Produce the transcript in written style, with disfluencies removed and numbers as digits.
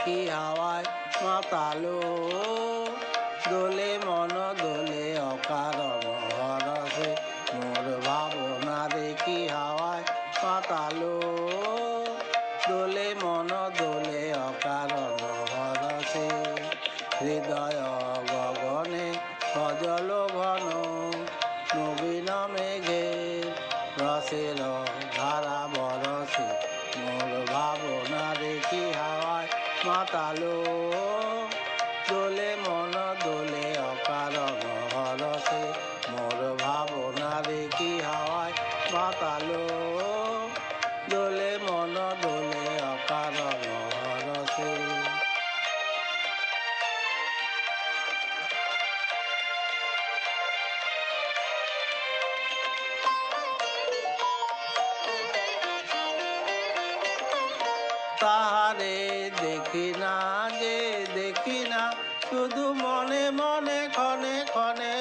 দেখি হাওয়ায় মাতালো, দোলে মন দোলে অকারণ হরসে মোর ভাবনা দেখি হাওয়ায় মাতালো, দোলে মন দোলে অকারণ হরসে। হৃদয় গগনে সজল ঘন নবীন মেঘের রসের ধারা বরসে মোর ভাবনা দেখি হাওয়ায় মাতালো, দোলে মন দোলে অকারণ হরসে মোর ভাবনা দেখি হাওয়ায় মাতালো, দোলে মন দোলে অকারণ হরসে। তাহারে দেখি না যে দেখি না, শুধু মনে মনে ক্ষণে ক্ষণে